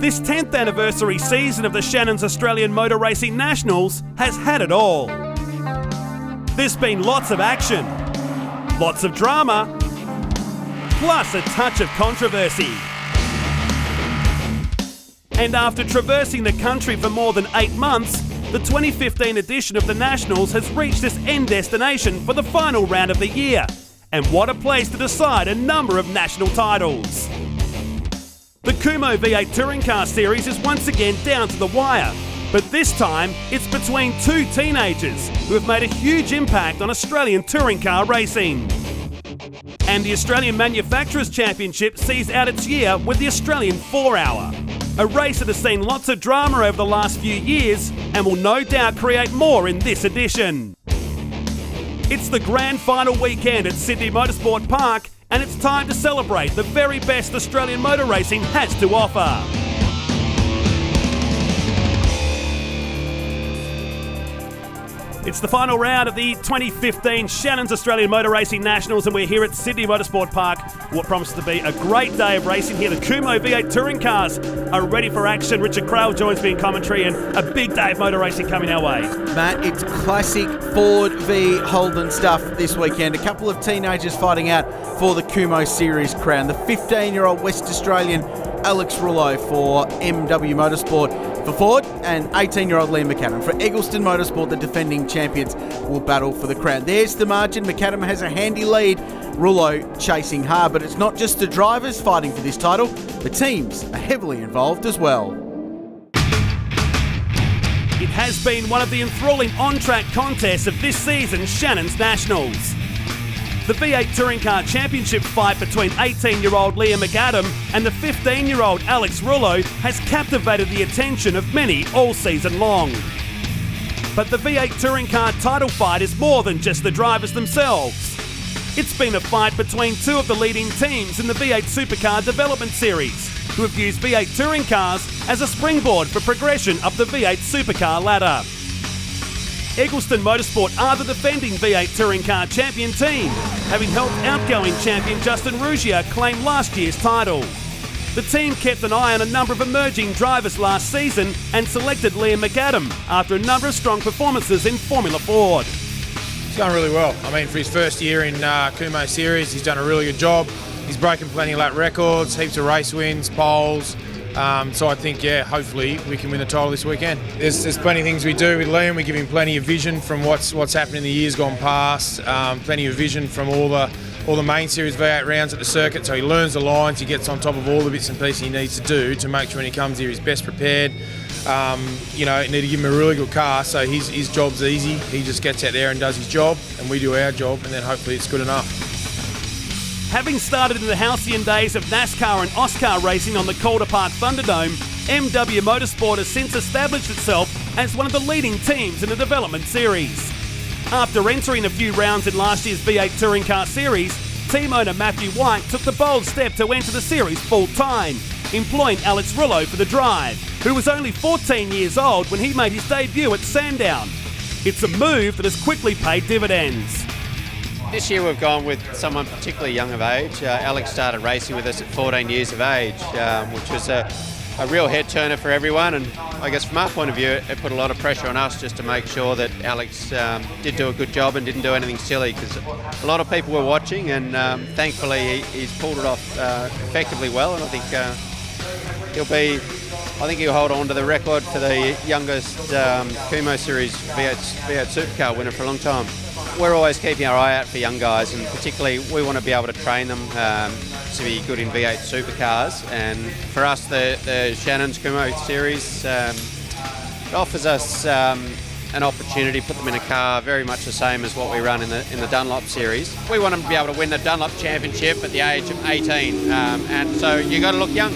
This 10th anniversary season of the Shannons Australian Motor Racing Nationals has had it all. There's been lots of action, lots of drama, plus a touch of controversy. And after traversing the country for more than 8 months, the 2015 edition of the Nationals has reached its end destination for the final round of the year. And what a place to decide a number of national titles. The Kumho V8 Touring Car Series is once again down to the wire, but this time it's between two teenagers who have made a huge impact on Australian touring car racing. And the Australian Manufacturers Championship sees out its year with the Australian 4-Hour, a race that has seen lots of drama over the last few years and will no doubt create more in this edition. It's the grand final weekend at Sydney Motorsport Park, and it's time to celebrate the very best Australian motor racing has to offer. It's the final round of the 2015 Shannons Australian Motor Racing Nationals, and we're here at Sydney Motorsport Park. What promises to be a great day of racing here. The Kumho V8 touring cars are ready for action. Richard Craill joins me in commentary, and a big day of motor racing coming our way. Matt, it's classic Ford v Holden stuff this weekend. A couple of teenagers fighting out for the Kumho Series crown. The 15-year-old West Australian Alex Rullo for MW Motorsport for Ford, and 18-year-old Liam McAdam for Eggleston Motorsport. The defending champions will battle for the crown. There's the margin. McAdam has a handy lead. Rullo chasing hard, but it's not just the drivers fighting for this title. The teams are heavily involved as well. It has been one of the enthralling on-track contests of this season's Shannons Nationals. The V8 Touring Car Championship fight between 18-year-old Liam McAdam and the 15-year-old Alex Rullo has captivated the attention of many all season long. But the V8 Touring Car title fight is more than just the drivers themselves. It's been a fight between two of the leading teams in the V8 Supercar Development Series, who have used V8 touring cars as a springboard for progression up the V8 Supercar ladder. Eggleston Motorsport are the defending V8 Touring Car champion team, having helped outgoing champion Justin Ruggier claim last year's title. The team kept an eye on a number of emerging drivers last season and selected Liam McAdam after a number of strong performances in Formula Ford. He's done really well. I mean, for his first year in Kumho Series, he's done a really good job. He's broken plenty of lap records, heaps of race wins, poles. So I think, hopefully we can win the title this weekend. There's plenty of things we do with Liam. We give him plenty of vision from what's happened in the years gone past. Plenty of vision from all the main series V8 rounds at the circuit. So he learns the lines. He gets on top of all the bits and pieces he needs to do to make sure when he comes here he's best prepared. You need to give him a really good car. So his job's easy. He just gets out there and does his job, and we do our job, and then hopefully it's good enough. Having started in the halcyon days of NASCAR and Oscar racing on the Calder Park Thunderdome, MW Motorsport has since established itself as one of the leading teams in the development series. After entering a few rounds in last year's V8 Touring Car Series, team owner Matthew White took the bold step to enter the series full-time, employing Alex Rullo for the drive, who was only 14 years old when he made his debut at Sandown. It's a move that has quickly paid dividends. This year we've gone with someone particularly young of age. Alex started racing with us at 14 years of age, which was a real head turner for everyone, and I guess from our point of view it put a lot of pressure on us just to make sure that Alex did do a good job and didn't do anything silly, because a lot of people were watching, and thankfully he's pulled it off effectively well, and I think he'll hold on to the record for the youngest Kumho Series V8 Supercar winner for a long time. We're always keeping our eye out for young guys, and particularly we want to be able to train them to be good in V8 supercars. And for us, the Shannons Kumho Series offers us an opportunity to put them in a car very much the same as what we run in the Dunlop Series. We want them to be able to win the Dunlop Championship at the age of 18, and so you got to look young.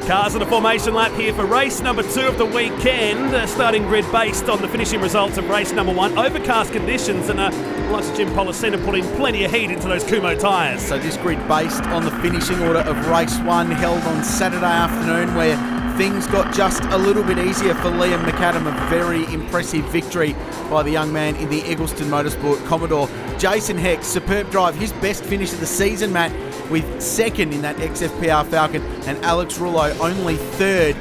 Cars on a formation lap here for race number 2 of the weekend. Starting grid based on the finishing results of race number 1. Overcast conditions, and likes of Jim Policena putting plenty of heat into those Kumho tyres. So this grid based on the finishing order of race 1 held on Saturday afternoon, where things got just a little bit easier for Liam McAdam. A very impressive victory by the young man in the Eggleston Motorsport Commodore. Jason Heck, superb drive, his best finish of the season, Matt, with second in that XFPR Falcon, and Alex Rullo only third.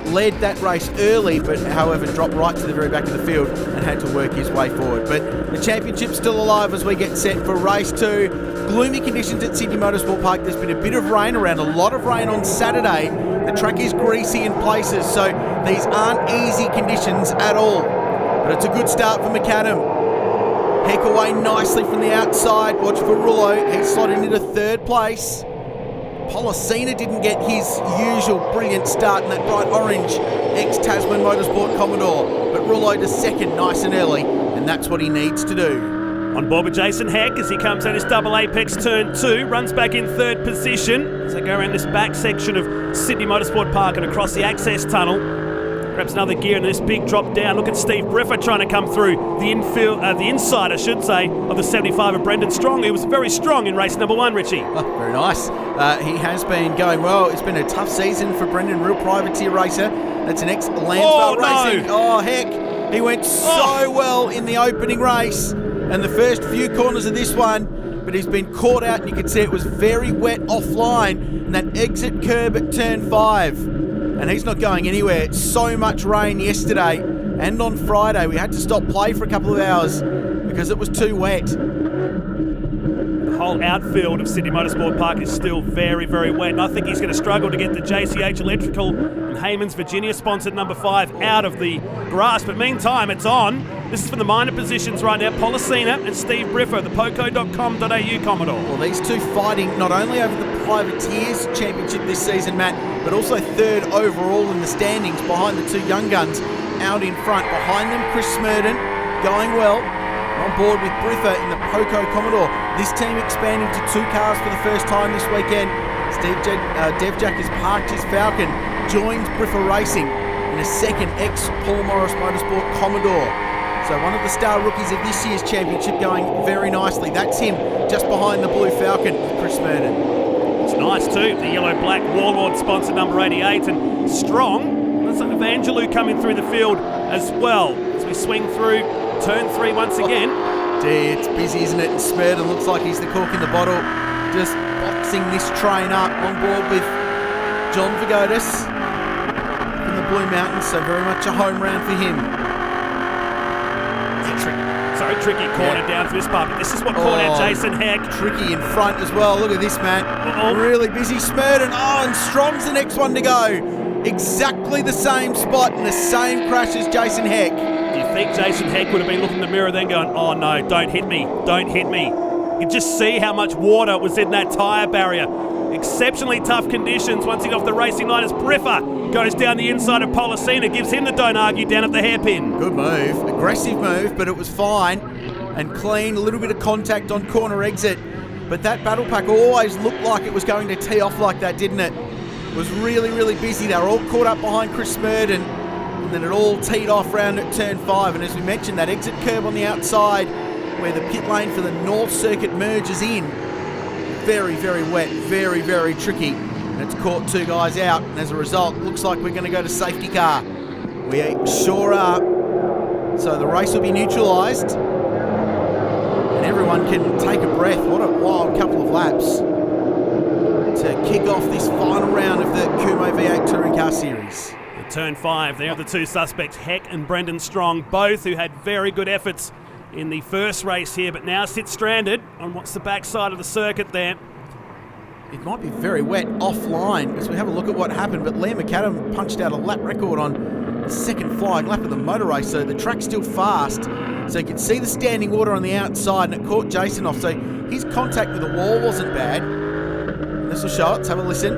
Led that race early, but however dropped right to the very back of the field and had to work his way forward. But the championship's still alive as we get set for race 2. Gloomy conditions at Sydney Motorsport Park. There's been a bit of rain around, a lot of rain on Saturday. The track is greasy in places, so these aren't easy conditions at all. But it's a good start for McAdam. Heck away nicely from the outside. Watch for Rullo. He's slotted into third place. Policina didn't get his usual brilliant start in that bright orange ex-Tasman Motorsport Commodore, but Rullo to second nice and early, and that's what he needs to do. On board with Jason Heck as he comes out his double apex turn 2, runs back in third position as they go around this back section of Sydney Motorsport Park and across the access tunnel. Grabs another gear in this big drop down. Look at Steve Briffa trying to come through the inside, I should say, of the 75 of Brendan Strong. He was very strong in race number 1, Richie. Oh, very nice. He has been going well. It's been a tough season for Brendan, real privateer racer. That's an ex-Lansville Racing. Oh, heck. He went so well in the opening race and the first few corners of this one, but he's been caught out, and you can see it was very wet offline in that exit curb at turn 5. And he's not going anywhere. So much rain yesterday and on Friday. We had to stop play for a couple of hours because it was too wet. The whole outfield of Sydney Motorsport Park is still very, very wet. And I think he's going to struggle to get the JCH Electrical and Hayman's Virginia sponsored number 5 out of the grass. But meantime, it's on. This is for the minor positions right now. Policina and Steve Briffa, the poco.com.au Commodore. Well, these two fighting not only over the Privateers Championship this season, Matt, but also third overall in the standings behind the two young guns out in front. Behind them, Chris Smurden going well. On board with Briffa in the Poco Commodore. This team expanding to 2 cars for the first time this weekend. Dev Jack has parked his Falcon, joins Briffa Racing in a second ex-Paul Morris Motorsport Commodore. So one of the star rookies of this year's championship going very nicely. That's him, just behind the blue Falcon, Chris Smurden. It's nice too, the yellow-black Warlord sponsor number 88, and Strong. That's Evangelou coming through the field as well as we swing through turn 3 once again. Dear, it's busy, isn't it? And Smurden looks like he's the cork in the bottle, just boxing this train up on board with John Vigotis in the Blue Mountains, so very much a home round for him. Tricky corner down for this part, but this is what caught out Jason Heck. Tricky in front as well. Look at this, man. Really busy. Smurden. And Strong's the next one to go. Exactly the same spot and the same crash as Jason Heck. Do you think Jason Heck would have been looking in the mirror then going, oh no, don't hit me, don't hit me? You can just see how much water was in that tyre barrier. Exceptionally tough conditions once he got off the racing line as Briffa goes down the inside of Policina, gives him the don't argue down at the hairpin. Good move, aggressive move, but it was fine and clean. A little bit of contact on corner exit, but that battle pack always looked like it was going to tee off like that, didn't it? It was really, really busy. They were all caught up behind Chris Smurden, and then it all teed off round at turn 5. And as we mentioned, that exit curb on the outside where the pit lane for the North Circuit merges in, very, very wet, very, very tricky. And it's caught 2 guys out, and as a result, looks like we're going to go to safety car. We sure are. So the race will be neutralised, and everyone can take a breath. What a wild couple of laps to kick off this final round of the Kumho V8 Touring Car Series. At turn 5, there are the 2 suspects, Heck and Brendan Strong, both who had very good efforts in the first race here, but now sit stranded on what's the backside of the circuit there. It might be very wet offline as we have a look at what happened, but Liam McAdam punched out a lap record on the second flying lap of the motor race, so the track's still fast. So you can see the standing water on the outside, and it caught Jason off, so his contact with the wall wasn't bad. This will show it. Let's have a listen.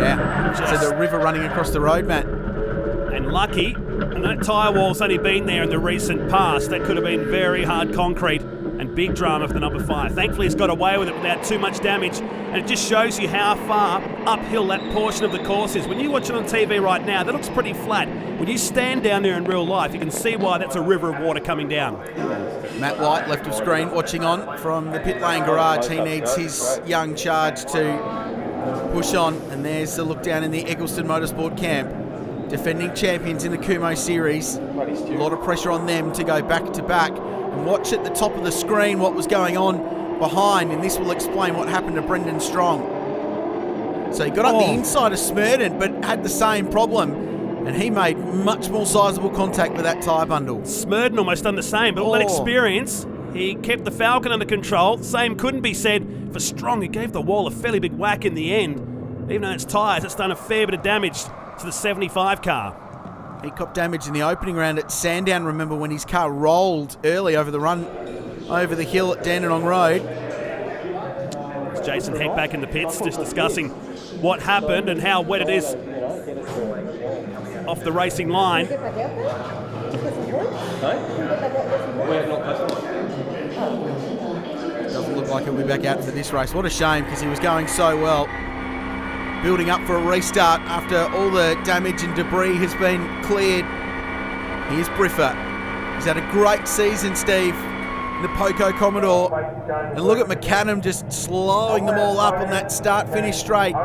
Yeah, so the river running across the road, Matt. And lucky, and that tyre wall's only been there in the recent past. That could have been very hard concrete and big drama for the number 5. Thankfully, he's got away with it without too much damage, and it just shows you how far uphill that portion of the course is. When you watch it on TV right now, that looks pretty flat. When you stand down there in real life, you can see why that's a river of water coming down. Matt White, left of screen, watching on from the pit lane garage. He needs his young charge to push on, and there's the look down in the Eggleston Motorsport camp. Defending champions in the Kumho Series. A lot of pressure on them to go back to back. And watch at the top of the screen what was going on behind, and this will explain what happened to Brendan Strong. So he got up the inside of Smurden, but had the same problem, and he made much more sizable contact with that tyre bundle. Smurden almost done the same, but all that experience, he kept the Falcon under control. Same couldn't be said for Strong, who gave the wall a fairly big whack in the end. Even though it's tyres, it's done a fair bit of damage to the 75 car. He copped damage in the opening round at Sandown, remember, when his car rolled early over the run over the hill at Dandenong Road. It's Jason Heck back in the pits, just discussing what happened and how wet it is off the racing line. Doesn't look like he'll be back out for this race. What a shame, because he was going so well. Building up for a restart after all the damage and debris has been cleared. Here's Briffa. He's had a great season, Steve, in the Poco Commodore. And look at McAdam just slowing them all up on that start-finish straight.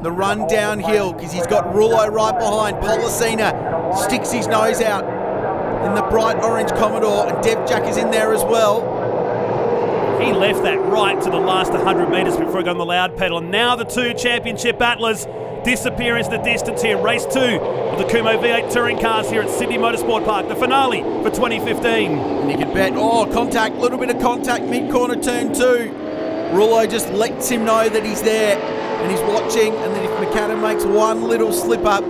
The run downhill, because he's got Rullo right behind. Policina sticks his nose out in the bright orange Commodore, and Dev Jack is in there as well. He left that right to the last 100 metres before he got on the loud pedal. And now the two championship battlers disappear into the distance here. Race 2 of the Kumho V8 touring cars here at Sydney Motorsport Park. The finale for 2015. And you can bet, contact, little bit of contact, mid-corner turn 2. Rullo just lets him know that he's there and he's watching. And then if McAdam makes one little slip up,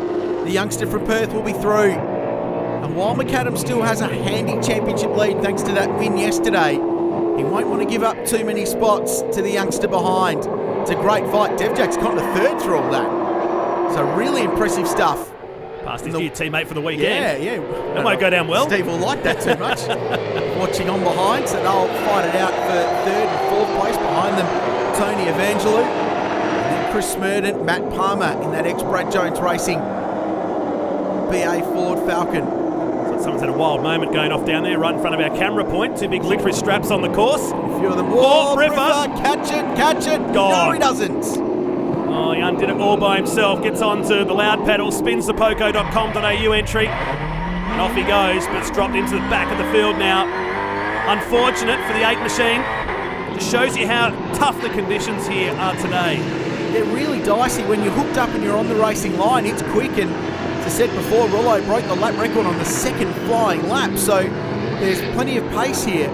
the youngster from Perth will be through. And while McAdam still has a handy championship lead thanks to that win yesterday, he won't want to give up too many spots to the youngster behind. It's a great fight. Devjack's got the third through all that. So really impressive stuff. Past his new teammate for the weekend. Yeah. That might go down well. Steve will like that too much. Watching on behind, so they'll fight it out for third and fourth place. Behind them, Tony Evangelou. And then Chris Smurden, Matt Palmer in that ex-Brad Jones Racing BA Ford Falcon. Someone's had a wild moment going off down there right in front of our camera point. Two big licorice straps on the course. A few of them. Briffa. Catch it. Gone. No, he doesn't. Oh, he undid it all by himself. Gets onto the loud pedal, spins the poco.com.au entry, and off he goes, but it's dropped into the back of the field now. Unfortunate for the 8 machine. Just shows you how tough the conditions here are today. They're really dicey. When you're hooked up and you're on the racing line, it's quick, and as I said before, Rullo broke the lap record on the second flying lap, so there's plenty of pace here.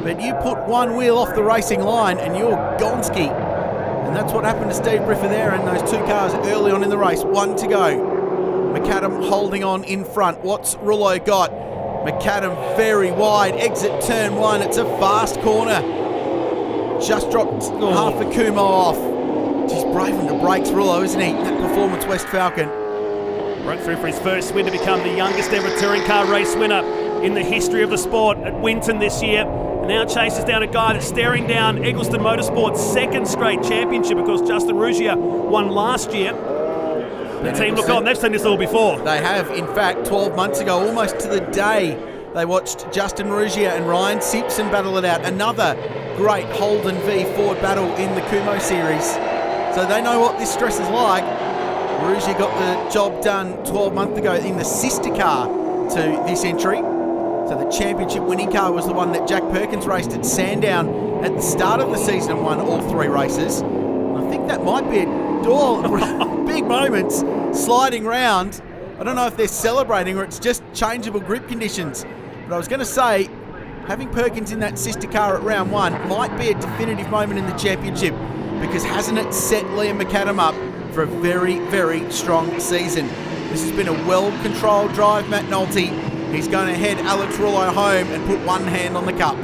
But you put one wheel off the racing line and you're gonski. And that's what happened to Steve Briffa there and those two cars early on in the race. One to go. McAdam holding on in front. What's Rullo got? McAdam very wide. Exit turn 1. It's a fast corner. Just dropped half a Kumho off. He's braving the brakes, Rullo, isn't he? That Performance West Falcon. Broke through for his first win to become the youngest ever touring car race winner in the history of the sport at Winton this year. And now chases down a guy that's staring down Eggleston Motorsport's second straight championship, because Justin Ruggier won last year. The team look on, they've seen this all before. They have, in fact, 12 months ago, almost to the day, they watched Justin Ruggier and Ryan Simpson battle it out. Another great Holden v Ford battle in the Kumho Series. So they know what this stress is like. Ruggier got the job done 12 months ago in the sister car to this entry. So the championship winning car was the one that Jack Perkins raced at Sandown at the start of the season and won all 3 races. And I think that might be big moments sliding round. I don't know if they're celebrating or it's just changeable grip conditions. But I was going to say, having Perkins in that sister car at round 1 might be a definitive moment in the championship, because hasn't it set Liam McAdam up for a very, very strong season? This has been a well-controlled drive, Matt Nolte. He's going to head Alex Rullo home and put one hand on the cup.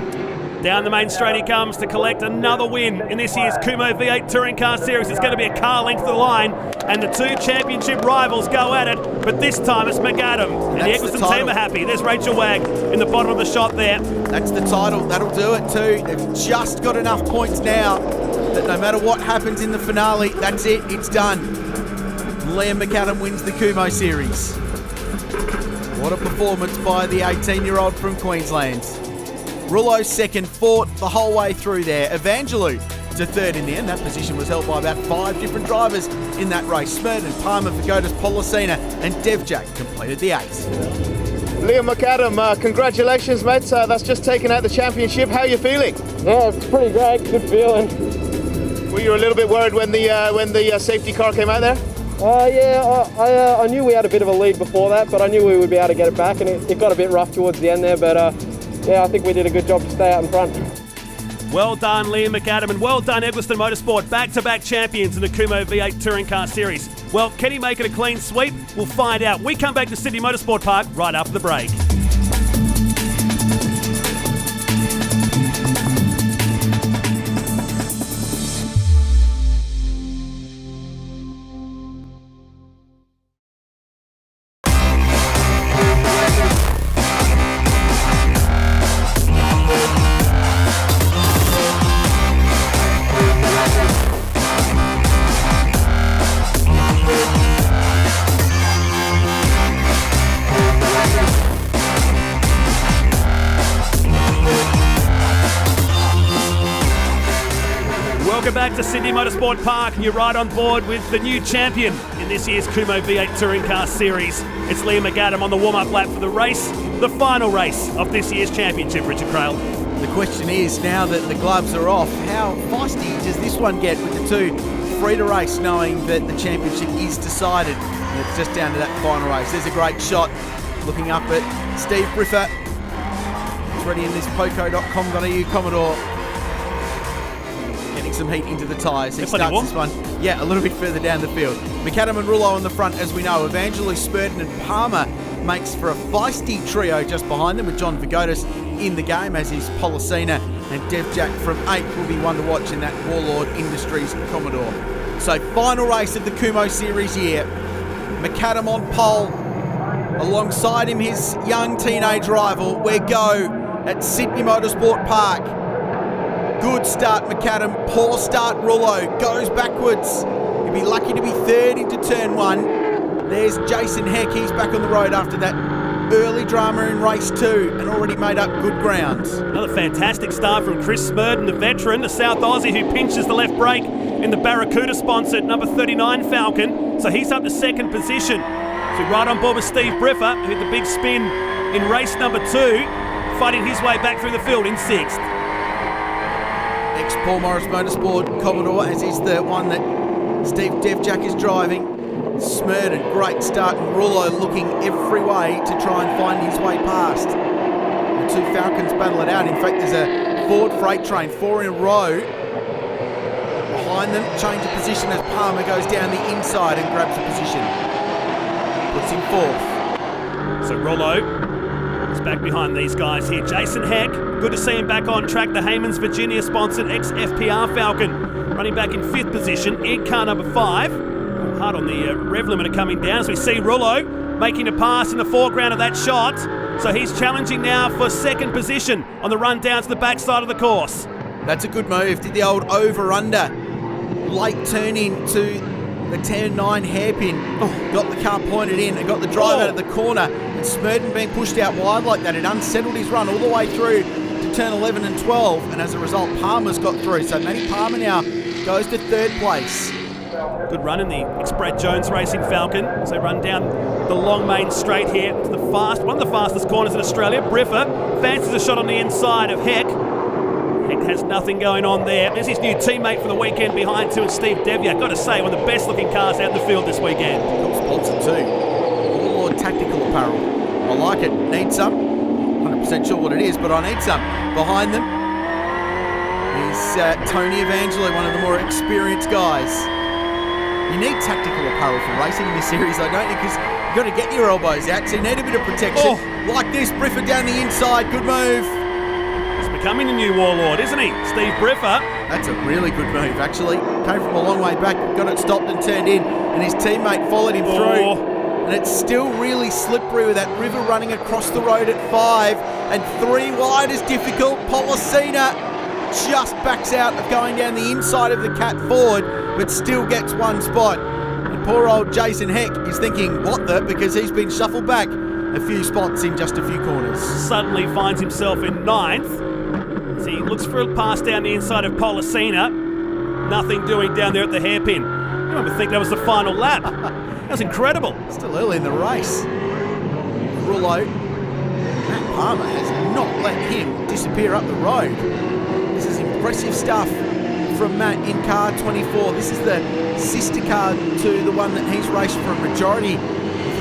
Down the main straight he comes to collect another win in this year's Kumho V8 Touring Car Series. It's going to be a car length of the line, and the two championship rivals go at it, but this time it's McAdam. And the Eggleston team are happy. There's Rachel Wagg in the bottom of the shot there. That's the title. That'll do it too. They've just got enough points now that no matter what happens in the finale, that's it. It's done. Liam McAdam wins the Kumho Series. What a performance by the 18-year-old from Queensland. Rullo second, fought the whole way through there. Evangelou to third in the end. That position was held by about 5 different drivers in that race. Smurden, Palmer, Vigotis, Policina and Devjack completed the 8th. Liam McAdam, congratulations, mate. That's just taken out the championship. How are you feeling? Yeah, it's pretty great. Good feeling. Were you a little bit worried when the safety car came out there? I knew we had a bit of a lead before that, but I knew we would be able to get it back, and it got a bit rough towards the end there, but I think we did a good job to stay out in front. Well done, Liam McAdam, and well done, Eggleston Motorsport, back-to-back champions in the Kumho V8 Touring Car Series. Well, can he make it a clean sweep? We'll find out. We come back to Sydney Motorsport Park right after the break. Welcome back to Sydney Motorsport Park, and you're right on board with the new champion in this year's Kumho V8 Touring Car Series. It's Liam McAdam on the warm-up lap for the race, the final race of this year's championship, Richard Crail. The question is, now that the gloves are off, how feisty does this one get with the two free to race, knowing that the championship is decided and it's just down to that final race? There's a great shot looking up at Steve Briffa. It's ready in this poco.com.au Commodore. Getting some heat into the tyres. He starts this one, a little bit further down the field. McAdam and Rullo on the front, as we know. Evangelos, Spurden and Palmer makes for a feisty trio just behind them, with John Vigotis in the game, as is Policina, and Devjack from 8th will be one to watch in that Warlord Industries Commodore. So final race of the Kumho Series year. McAdam on pole, alongside him his young teenage rival, Go at Sydney Motorsport Park. Good start, McAdam. Poor start, Rullo. Goes backwards. He'll be lucky to be third into turn 1. There's Jason Heck. He's back on the road after that early drama in race 2 and already made up good ground. Another fantastic start from Chris Smurden, the veteran, the South Aussie who pinches the left brake in the Barracuda-sponsored number 39 Falcon. So he's up to second position. So right on board with Steve Briffa, who had the big spin in race number 2, fighting his way back through the field in 6th. Paul Morris Motorsport Commodore, as is the one that Steve Devjack is driving. Smurden, great start, and Rullo looking every way to try and find his way past. The two Falcons battle it out. In fact, there's a Ford freight train, 4 in a row. Behind them, change of position as Palmer goes down the inside and grabs a position. Puts him 4th. So Rullo is back behind these guys here. Jason Heck, good to see him back on track. The Haymans Virginia-sponsored ex-FPR Falcon, running back in 5th position. In car number 5. Hard on the rev limiter coming down as we see Rullo making a pass in the foreground of that shot. So he's challenging now for 2nd position on the run down to the backside of the course. That's a good move. Did the old over-under. Late turn in to the turn 9 hairpin. Got the car pointed in and got the drive out of the corner. And Smurden being pushed out wide like that, it unsettled his run all the way through to turn 11 and 12. And as a result, Palmer's got through. So Matty Palmer now goes to 3rd place. Good run in the Express Jones Racing Falcon. So run down the long main straight here to one of the fastest corners in Australia. Briffa fancies a shot on the inside of Heck. Heck has nothing going on there. There's his new teammate for the weekend behind too, and Steve Devjack. Got to say, one of the best looking cars out in the field this weekend. Got sponsored too. Warlord Tactical Apparel. I like it. Need some. 100% sure what it is, but I need some. Behind them is Tony Evangelo, one of the more experienced guys. You need tactical apparel for racing in this series, though, don't you? Because you've got to get your elbows out, so you need a bit of protection. Like this, Briffa down the inside. Good move. He's becoming the new warlord, isn't he? Steve Briffa. That's a really good move, actually. Came from a long way back, got it stopped and turned in, and his teammate followed him through. And it's still really slippery with that river running across the road at 5. And 3 wide is difficult. Policina just backs out of going down the inside of the Cat Ford, but still gets 1 spot. And poor old Jason Heck is thinking, what the? Because he's been shuffled back a few spots in just a few corners. Suddenly finds himself in 9th. As he looks for a pass down the inside of Policina. nothing doing down there at the hairpin. I remember think that was the final lap. That was incredible. Still early in the race. Rouleau, Matt Palmer has not let him disappear up the road. This is impressive stuff from Matt in car 24. This is the sister car to the one that he's raced for a majority of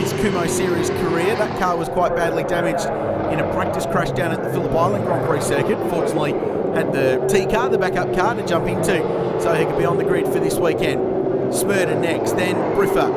his Kumho Series career. That car was quite badly damaged in a practice crash down at the Phillip Island Grand Prix circuit. Fortunately, had the T car, the backup car, to jump into, so he could be on the grid for this weekend. Smurden next, then Briffa,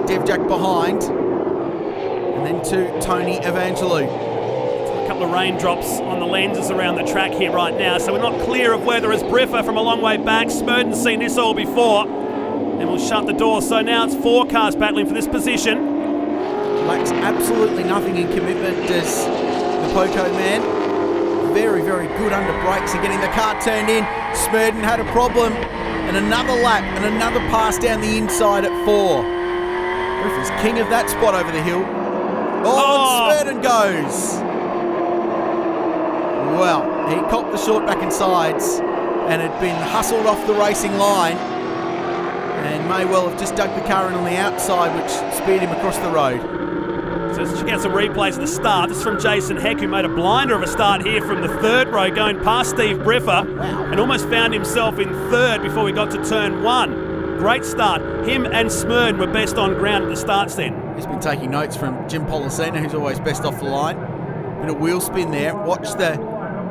Devjack behind, and then to Tony Evangelou. A couple of raindrops on the lenses around the track here right now, so we're not clear of whether it's Briffa from a long way back. Smurden's seen this all before, and we'll shut the door. So now it's 4 cars battling for this position. Lacks absolutely nothing in commitment, does the Poco man. Very, very good under brakes and getting the car turned in. Smurden had a problem, and another lap and another pass down the inside at 4. Briffa's king of that spot over the hill. Oh, and Smurden goes. Well, he copped the short back and sides and had been hustled off the racing line and may well have just dug the car in on the outside, which speared him across the road. So let's check out some replays at the start. This is from Jason Heck, who made a blinder of a start here from the 3rd row, going past Steve Briffa, and almost found himself in 3rd before we got to turn 1. Great start. Him and Smurden were best on ground at the starts then. He's been taking notes from Jim Policina, who's always best off the line. Bit of wheel spin there. Watch the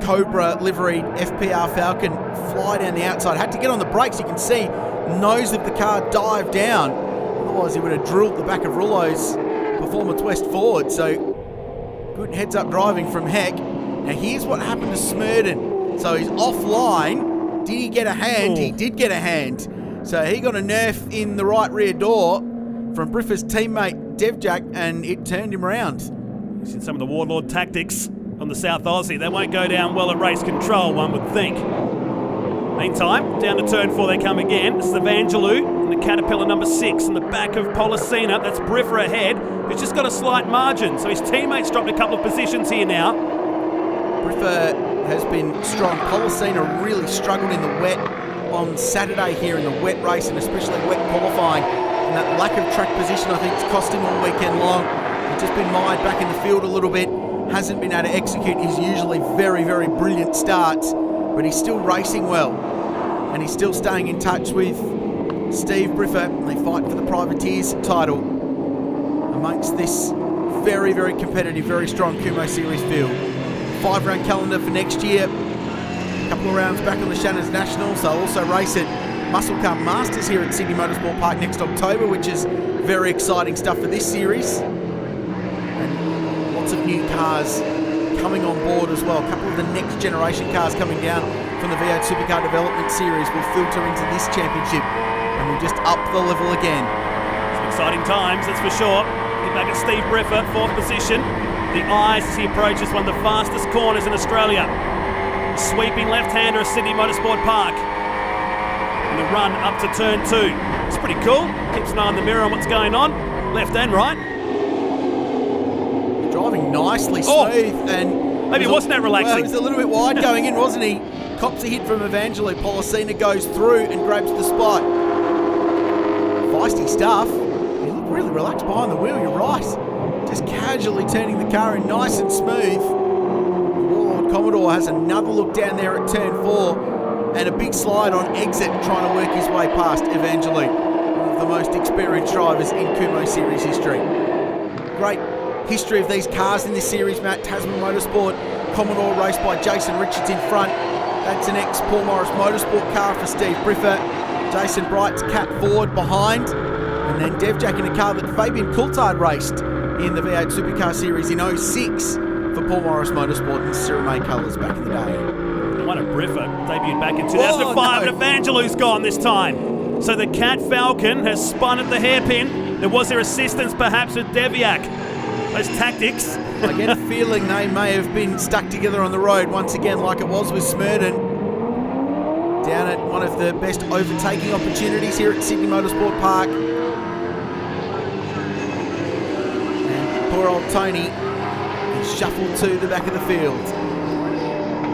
Cobra liveried FPR Falcon fly down the outside. Had to get on the brakes. You can see the nose of the car dive down. Otherwise he would have drilled the back of Rouleau's Performance West Ford. So good heads up driving from Heck. Now here's what happened to Smurden. So he's offline. Did he get a hand? He did get a hand. So he got a nerf in the right rear door from Briffa's teammate Devjack, and it turned him around. You've seen some of the Warlord tactics on the South Aussie. They won't go down well at race control, one would think. Meantime, down to turn 4 they come again. This is Evangelou and the Caterpillar number 6 in the back of Policina. That's Briffa ahead, who's just got a slight margin. So his teammates dropped a couple of positions here now. Briffa has been strong. Policina really struggled in the wet on Saturday here in the wet race, and especially wet qualifying. And that lack of track position, I think, has cost him all weekend long. He's just been mired back in the field a little bit. Hasn't been able to execute his usually very, very brilliant starts, but he's still racing well, and he's still staying in touch with Steve Briffa, and they fight for the Privateers title amongst this very, very competitive, very strong Kumho Series field. 5-round calendar for next year. A couple of rounds back on the Shannons Nationals. They'll also race at Muscle Car Masters here at Sydney Motorsport Park next October, which is very exciting stuff for this series. Of new cars coming on board as well. A couple of the next generation cars coming down from the V8 Supercar Development Series will filter into this championship, and we'll just up the level again. Some exciting times, that's for sure. Get back at Steve Briffa, 4th position. The eyes as he approaches one of the fastest corners in Australia. Sweeping left-hander of Sydney Motorsport Park. And the run up to turn 2. It's pretty cool. Keeps an eye on the mirror on what's going on, left and right. Driving nicely, smooth, and maybe it wasn't that relaxing. Well, he was a little bit wide going in, wasn't he? Cops a hit from Evangelou. Policina goes through and grabs the spot. Feisty stuff. He looked really relaxed behind the wheel, you're right. Just casually turning the car in nice and smooth. Warlord Commodore has another look down there at turn 4, and a big slide on exit, trying to work his way past Evangelou, one of the most experienced drivers in Kumho Series history. Great history of these cars in this series, Matt. Tasman Motorsport Commodore raced by Jason Richards in front. That's an ex-Paul Morris Motorsport car for Steve Briffa. Jason Bright's Cat Ford behind. And then Devjack in a car that Fabian Coulthard raced in the V8 Supercar Series in 06 for Paul Morris Motorsport in Cyril May colours back in the day. One of Briffa debuted back in 2005, and Evangelou's gone this time. So the Cat Falcon has spun at the hairpin. Was there assistance perhaps with Devjack? Those tactics. I get a feeling they may have been stuck together on the road once again, like it was with Smurden. Down at one of the best overtaking opportunities here at Sydney Motorsport Park. And poor old Tony is shuffled to the back of the field.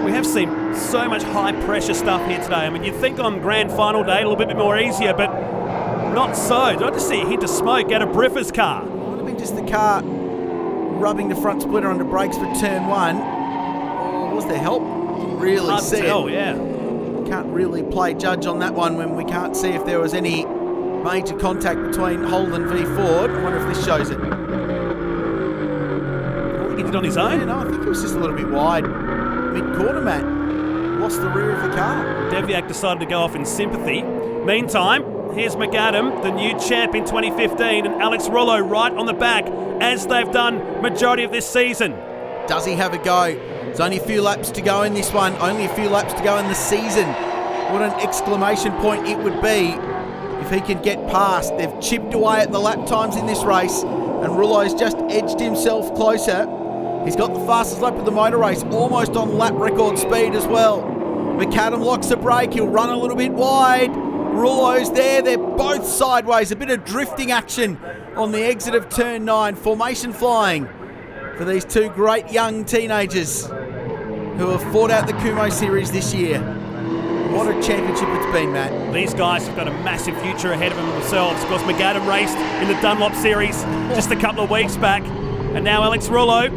We have seen so much high-pressure stuff here today. I mean, you'd think on grand final day a little bit more easier, but not so. Did I just see a hint of smoke out of Briffa's car? It would have been just the car rubbing the front splitter on the brakes for turn 1. Or was there help? Didn't really Hard see to tell, it. yeah. Can't really play judge on that one when we can't see if there was any major contact between Holden v Ford. I wonder if this shows it. I think he did on his own. Yeah, no, I think it was just a little bit wide. Mid-corner, Matt. Lost the rear of the car. Deviak decided to go off in sympathy. Meantime, here's McAdam, the new champ in 2015, and Alex Rollo right on the back, as they've done majority of this season. Does he have a go? There's only a few laps to go in this one. Only a few laps to go in the season. What an exclamation point it would be if he can get past. They've chipped away at the lap times in this race, and Rullo's just edged himself closer. He's got the fastest lap of the motor race, almost on lap record speed as well. McAdam locks the brake. He'll run a little bit wide. Rullo's there. They're both sideways. A bit of drifting action on the exit of turn 9. Formation flying for these two great young teenagers who have fought out the Kumho Series this year. What a championship it's been, Matt. These guys have got a massive future ahead of them themselves. Of course, McAdam raced in the Dunlop Series just a couple of weeks back. And now Alex Rollo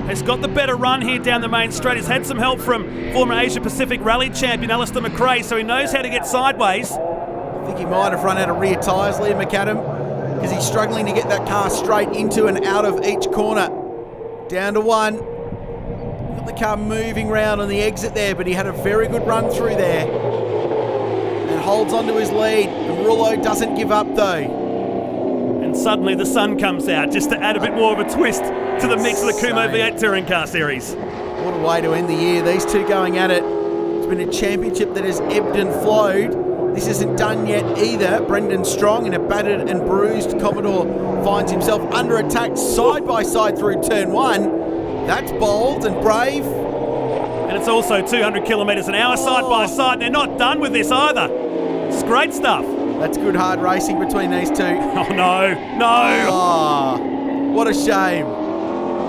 has got the better run here down the main straight. He's had some help from former Asia Pacific Rally champion Alistair McRae, so he knows how to get sideways. I think he might have run out of rear tyres, Liam McAdam, because he's struggling to get that car straight into and out of each corner. Down to 1. Got the car moving round on the exit there, but he had a very good run through there. And holds on to his lead. And Rullo doesn't give up though. And suddenly the sun comes out just to add a bit more of a twist to the mix of the Kumho V8 Touring Car Series. What a way to end the year. These two going at it. It's been a championship that has ebbed and flowed. This isn't done yet either. Brendan Strong in a battered and bruised Commodore finds himself under attack side by side through turn 1. That's bold and brave. And it's also 200 kilometres an hour side by side. They're not done with this either. It's great stuff. That's good hard racing between these two. Oh no, no! Oh, what a shame.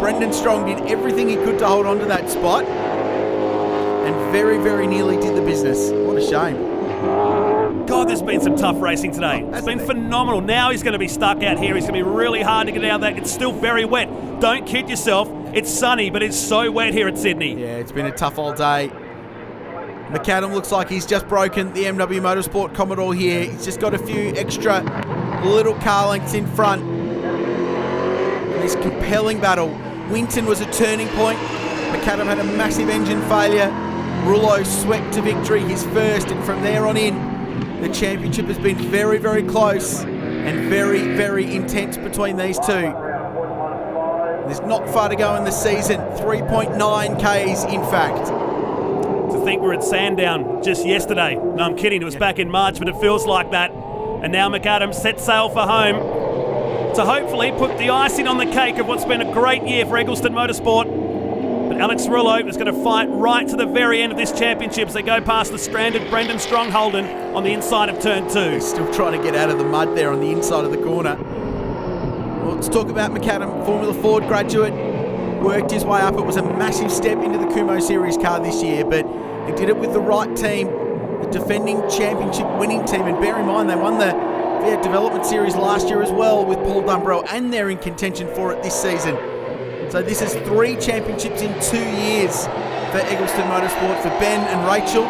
Brendan Strong did everything he could to hold on to that spot and very, very nearly did the business. What a shame. God, there's been some tough racing today. It's been phenomenal. Now he's going to be stuck out here. He's going to be really hard to get out of that. It's still very wet. Don't kid yourself. It's sunny, but it's so wet here at Sydney. Yeah, it's been a tough old day. McAdam looks like he's just broken the MW Motorsport Commodore here. He's just got a few extra little car lengths in front. And this compelling battle. Winton was a turning point. McAdam had a massive engine failure. Rullo swept to victory, his first, and from there on in, the championship has been very, very close and very, very intense between these two. There's not far to go in the season, 3.9 Ks in fact. To think we're at Sandown just yesterday. No, I'm kidding, it was back in March, but it feels like that. And now McAdam sets sail for home to hopefully put the icing on the cake of what's been a great year for Eggleston Motorsport. But Alex Rullo is going to fight right to the very end of this championship as they go past the stranded Brendan Strong Holden on the inside of turn 2. Still trying to get out of the mud there on the inside of the corner. Well, let's talk about McAdam, Formula Ford graduate. Worked his way up. It was a massive step into the Kumho Series car this year, but he did it with the right team, the defending championship winning team. And bear in mind, they won the V8 Development Series last year as well with Paul Dumbrell, and they're in contention for it this season. So this is 3 championships in 2 years for Eggleston Motorsport, for Ben and Rachel,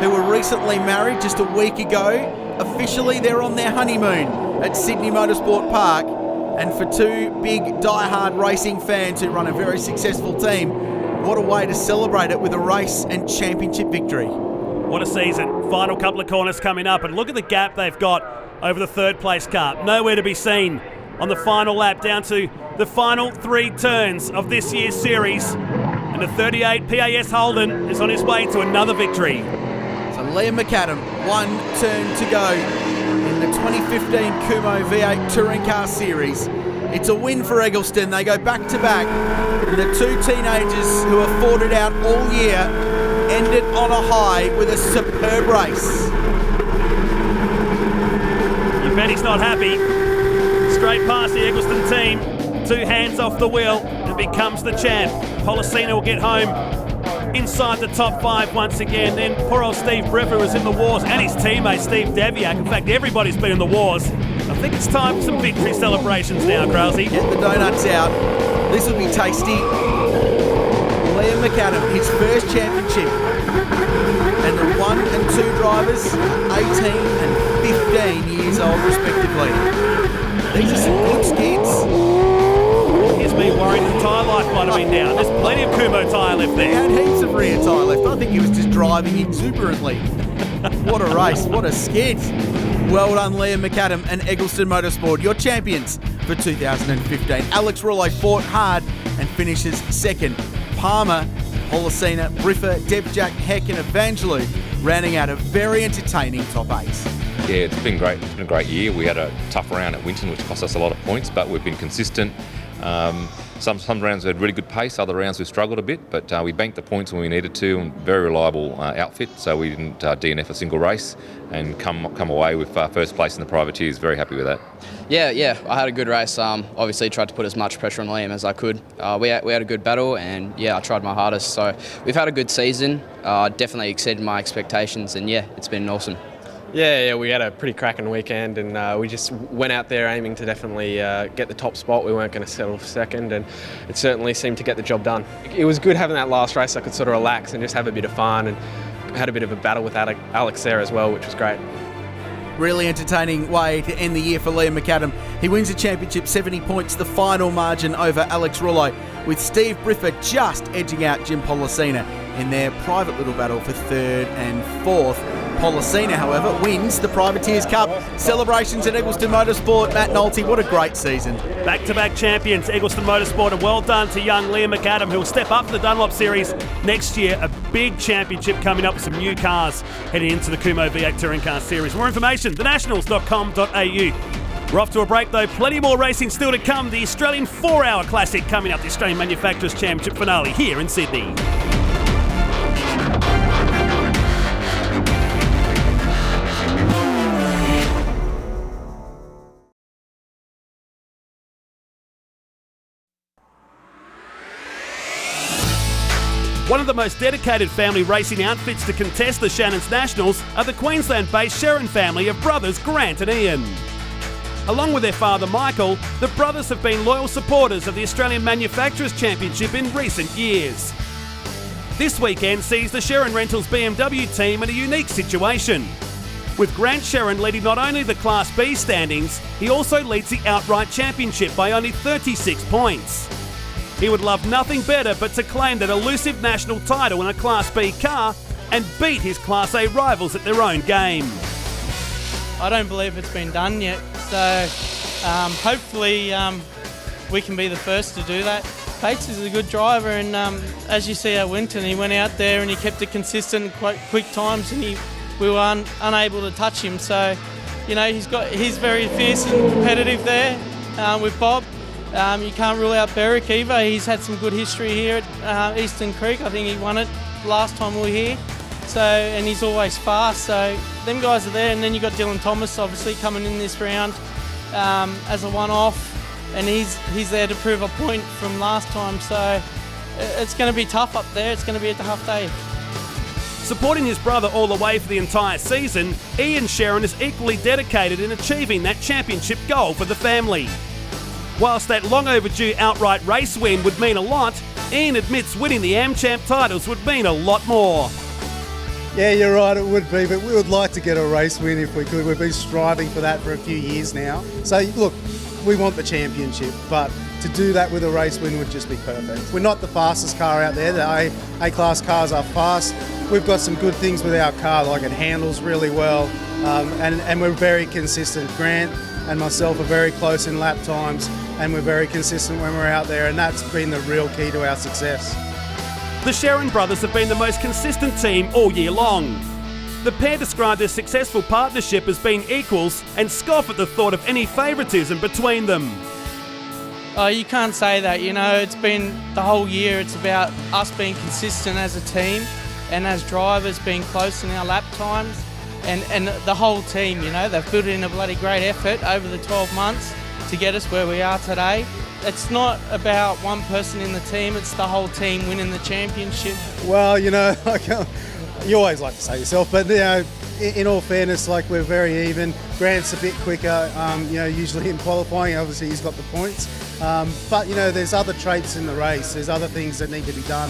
who were recently married just a week ago. Officially, they're on their honeymoon at Sydney Motorsport Park. And for 2 big die-hard racing fans who run a very successful team, what a way to celebrate it with a race and championship victory. What a season. Final couple of corners coming up, and look at the gap they've got over the third place car. Nowhere to be seen on the final lap, down to the final 3 turns of this year's series. And the 38 PAS Holden is on his way to another victory. So Liam McAdam, 1 turn to go in the 2015 Kumho V8 Touring Car Series. It's a win for Eggleston. They go back to back. And the 2 teenagers who have fought it out all year ended on a high with a superb race. You bet he's not happy. Straight past the Eggleston team. 2 hands off the wheel and becomes the champ. Policina will get home inside the top 5 once again. Then poor old Steve Briffer was in the wars, and his teammate Steve Deviak. In fact, everybody's been in the wars. I think it's time for some victory celebrations now, Krause. Get the donuts out. This will be tasty. Liam McAdam, his first championship. And the 1 and 2 drivers, 18 and 15 years old respectively. These are some good skids. Here's me worried the tyre life might have been down. There's plenty of Kumho tyre left He there. had heaps of rear tyre left. I think he was just driving exuberantly. What a race, what a skid. Well done, Liam McAdam and Eggleston Motorsport, your champions for 2015. Alex Rouleau fought hard and finishes second. Palmer, Policina, Briffer, Devjack, Heck and Evangelou rounding out a very entertaining top 8. Yeah, it's been great. It's been a great year. We had a tough round at Winton, which cost us a lot of points, but we've been consistent. Some rounds we had really good pace, other rounds we struggled a bit, but we banked the points when we needed to, and very reliable outfit, so we didn't DNF a single race and come away with first place in the privateers. Very happy with that. Yeah, I had a good race. Obviously tried to put as much pressure on Liam as I could. We had a good battle, and yeah, I tried my hardest. So we've had a good season. Definitely exceeded my expectations, and yeah, it's been awesome. Yeah, we had a pretty cracking weekend, and we just went out there aiming to definitely get the top spot. We weren't going to settle for second, and it certainly seemed to get the job done. It was good having that last race. I could sort of relax and just have a bit of fun, and had a bit of a battle with Alex there as well, which was great. Really entertaining way to end the year for Liam McAdam. He wins the championship 70 points, the final margin over Alex Rouleau, with Steve Briffer just edging out Jim Policina in their private little battle for 3rd and 4th. Policina, however, wins the Privateers Cup. Celebrations at Eggleston Motorsport. Matt Nolte, what a great season. Back-to-back champions, Eggleston Motorsport, and well done to young Liam McAdam, who'll step up to the Dunlop Series next year. A big championship coming up with some new cars heading into the Kumho V8 Touring Car Series. More information, thenationals.com.au. We're off to a break though, plenty more racing still to come. The Australian 4-Hour Classic coming up, the Australian Manufacturers Championship finale here in Sydney. One of the most dedicated family racing outfits to contest the Shannons Nationals are the Queensland-based Sherrin family of brothers Grant and Ian. Along with their father Michael, the brothers have been loyal supporters of the Australian Manufacturers Championship in recent years. This weekend sees the Sherrin Rentals BMW team in a unique situation. With Grant Sherrin leading not only the Class B standings, he also leads the outright championship by only 36 points. He would love nothing better but to claim that elusive national title in a Class B car and beat his Class A rivals at their own game. I don't believe it's been done yet, so hopefully we can be the first to do that. Pates is a good driver, and as you see at Winton, he went out there and he kept it consistent, quite quick times, and we were unable to touch him. So, you know, he's very fierce and competitive there with Bob. You can't rule out Berwick either. He's had some good history here at Eastern Creek. I think he won it last time we were here. So, and he's always fast. So them guys are there. And then you got Dylan Thomas obviously coming in this round as a one-off, and he's there to prove a point from last time. So it's going to be tough up there. It's going to be a tough day. Supporting his brother all the way for the entire season, Ian Sherrin is equally dedicated in achieving that championship goal for the family. Whilst that long overdue outright race win would mean a lot, Ian admits winning the AmChamp titles would mean a lot more. Yeah, you're right, it would be, but we would like to get a race win if we could. We've been striving for that for a few years now. So look, we want the championship, but to do that with a race win would just be perfect. We're not the fastest car out there. The A-class cars are fast. We've got some good things with our car, like it handles really well, and we're very consistent. Grant and myself are very close in lap times, and we're very consistent when we're out there, and that's been the real key to our success. The Sherrin brothers have been the most consistent team all year long. The pair describe their successful partnership as being equals and scoff at the thought of any favouritism between them. Oh, you can't say that, you know, it's been the whole year, it's about us being consistent as a team and as drivers being close in our lap times, and the whole team, you know, they've put in a bloody great effort over the 12 months to get us where we are today. it's not about one person in the team, it's the whole team winning the championship. Well, you know, you always like to say yourself, but you know, in all fairness, like, we're very even. Grant's a bit quicker, you know, usually in qualifying. Obviously, he's got the points. But, you know, there's other traits in the race. There's other things that need to be done.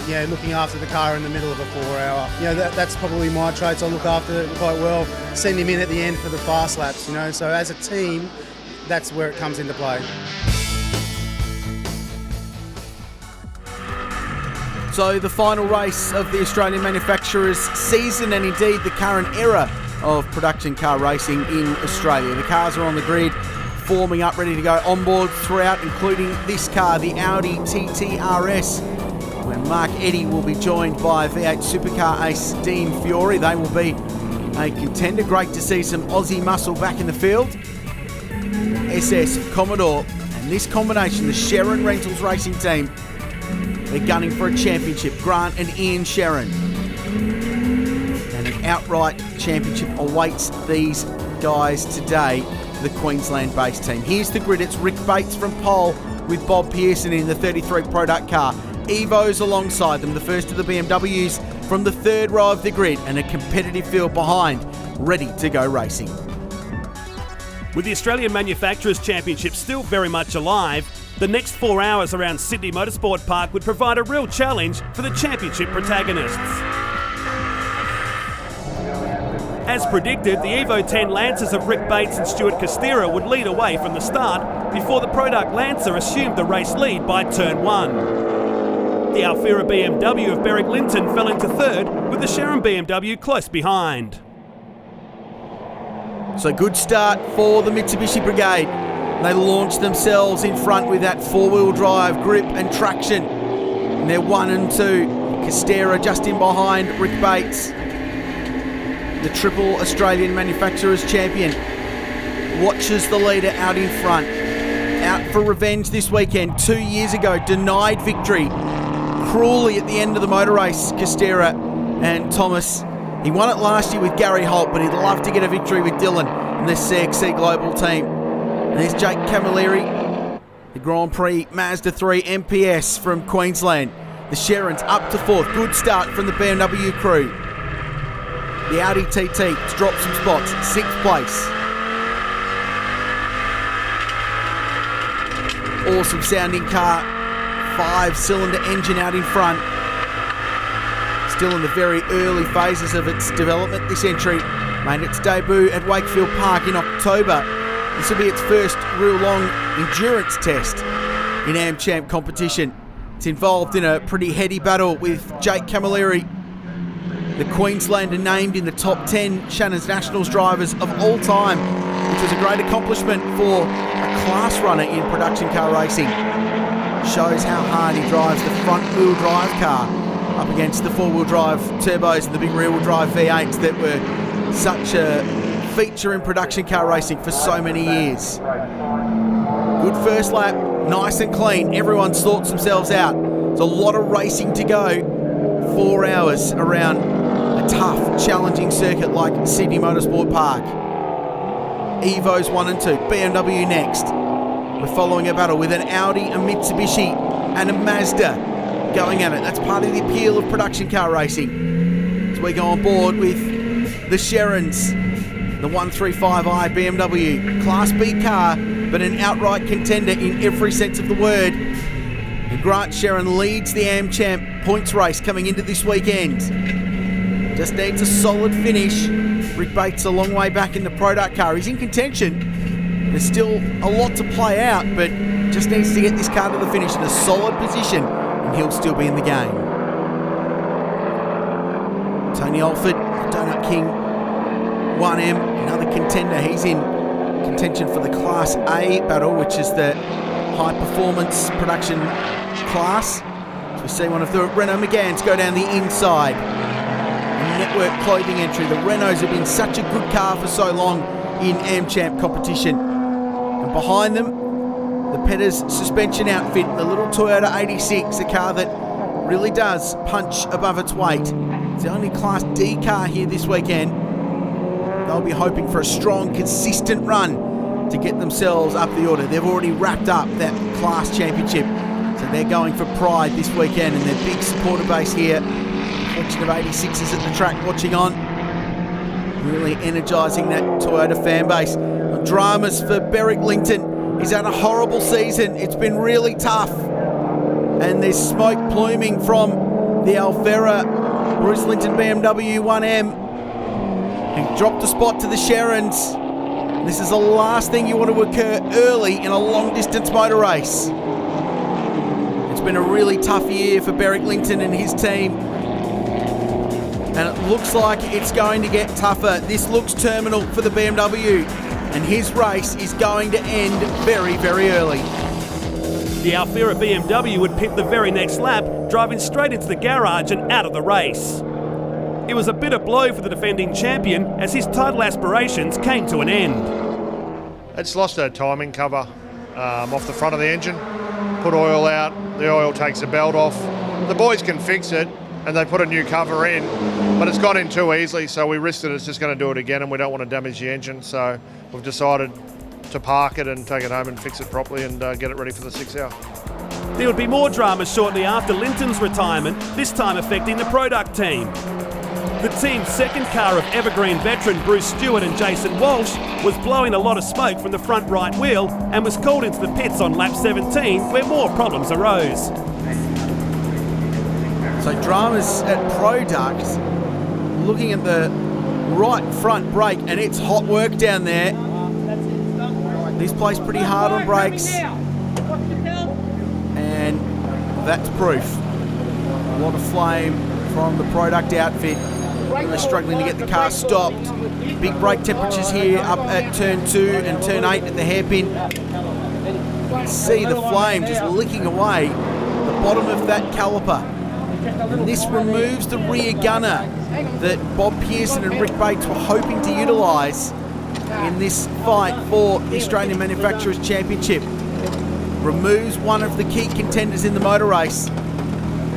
You know, looking after the car in the middle of a 4-hour. You know, that's probably my traits. I look after it quite well. Send him in at the end for the fast laps, you know. So as a team, that's where it comes into play. So the final race of the Australian manufacturers season, and indeed the current era of production car racing in Australia. The cars are on the grid, forming up, ready to go on board throughout, including this car, the Audi TT-RS, where Mark Eddy will be joined by V8 supercar ace Dean Fiore. They will be a contender. Great to see some Aussie muscle back in the field. SS Commodore and this combination, the Sherrin Rentals racing team, they're gunning for a championship. Grant and Ian Sherrin. And an outright championship awaits these guys today, the Queensland-based team. Here's the grid. It's Rick Bates from pole with Bob Pearson in the 33 Product car. Evo's alongside them, the first of the BMWs from the third row of the grid, and a competitive field behind, ready to go racing. With the Australian Manufacturers Championship still very much alive, the next 4 hours around Sydney Motorsport Park would provide a real challenge for the championship protagonists. As predicted, the Evo 10 Lancers of Rick Bates and Stuart Costera would lead away from the start before the Product Lancer assumed the race lead by turn 1. The Alfira BMW of Berwick Linton fell into third, with the Sherrin BMW close behind. So good start for the Mitsubishi Brigade. They launched themselves in front with that four-wheel drive grip and traction. And they're 1 and 2. Costera just in behind Rick Bates, the triple Australian Manufacturers Champion. Watches the leader out in front. Out for revenge this weekend. 2 years ago, denied victory cruelly at the end of the motor race, Costera and Thomas. He won it last year with Gary Holt, but he'd love to get a victory with Dylan and the CXC Global team. And there's Jake Camilleri, the Grand Prix Mazda 3 MPS from Queensland. The Sherrins up to fourth. Good start from the BMW crew. The Audi TT has dropped some spots. 6th place. Awesome sounding car. 5-cylinder engine out in front. Still in the very early phases of its development. This entry made its debut at Wakefield Park in October. This will be its first real long endurance test in AmChamp competition. It's involved in a pretty heady battle with Jake Camilleri, the Queenslander named in the top 10 Shannons Nationals drivers of all time, which was a great accomplishment for a class runner in production car racing. Shows how hard he drives the front-wheel drive car up against the four-wheel drive turbos and the big rear-wheel drive V8s that were such a feature in production car racing for so many years. Good first lap, nice and clean. Everyone sorts themselves out. There's a lot of racing to go. 4 hours around a tough, challenging circuit like Sydney Motorsport Park. Evo's 1 and 2, BMW next. We're following a battle with an Audi, a Mitsubishi and a Mazda going at it. That's part of the appeal of production car racing. As we go on board with the Sherrins, the 135i BMW, Class B car, but an outright contender in every sense of the word. And Grant Sherrin leads the AmChamp points race coming into this weekend. Just needs a solid finish. Rick Bates a long way back in the product car. He's in contention. There's still a lot to play out, but just needs to get this car to the finish in a solid position, and he'll still be in the game. Tony Alford, Donut King, 1M, another contender. He's in contention for the Class A battle, which is the high performance production class. So we see one of the Renault Megans go down the inside. A network clothing entry. The Renaults have been such a good car for so long in AmChamp competition. And behind them, the Petters suspension outfit, the little Toyota 86, a car that really does punch above its weight. It's the only Class D car here this weekend. They'll be hoping for a strong, consistent run to get themselves up the order. They've already wrapped up that class championship, so they're going for pride this weekend, and their big supporter base here, collection of 86s at the track watching on, really energising that Toyota fan base. Dramas for Berwick Linton. He's had a horrible season. It's been really tough, and there's smoke pluming from the Alfera Bruce Linton BMW 1M. He dropped a spot to the Shannons. This is the last thing you want to occur early in a long-distance motor race. It's been a really tough year for Berwick Linton and his team, and it looks like it's going to get tougher. This looks terminal for the BMW, and his race is going to end very, very early. The Alfera BMW would pit the very next lap, driving straight into the garage and out of the race. It was a bitter blow for the defending champion as his title aspirations came to an end. It's lost a timing cover off the front of the engine. Put oil out, the oil takes the belt off. The boys can fix it and they put a new cover in, but it's gone in too easily, so we risked it. It's just going to do it again, and we don't want to damage the engine, so we've decided to park it and take it home and fix it properly and get it ready for the 6 hour. There would be more drama shortly after Linton's retirement, this time affecting the product team. The team's second car of Evergreen veteran Bruce Stewart and Jason Walsh was blowing a lot of smoke from the front right wheel and was called into the pits on lap 17, where more problems arose. So dramas at Product, looking at the right front brake, and it's hot work down there. This plays pretty hard on brakes, and that's proof. A lot of flame from the Product outfit. They're struggling to get the car stopped. Big brake temperatures here up at turn 2 and turn 8 at the hairpin. You can see the flame just licking away the bottom of that caliper. And this removes the rear gunner that Bob Pearson and Rick Bates were hoping to utilise in this fight for the Australian Manufacturers Championship. Removes one of the key contenders in the motor race.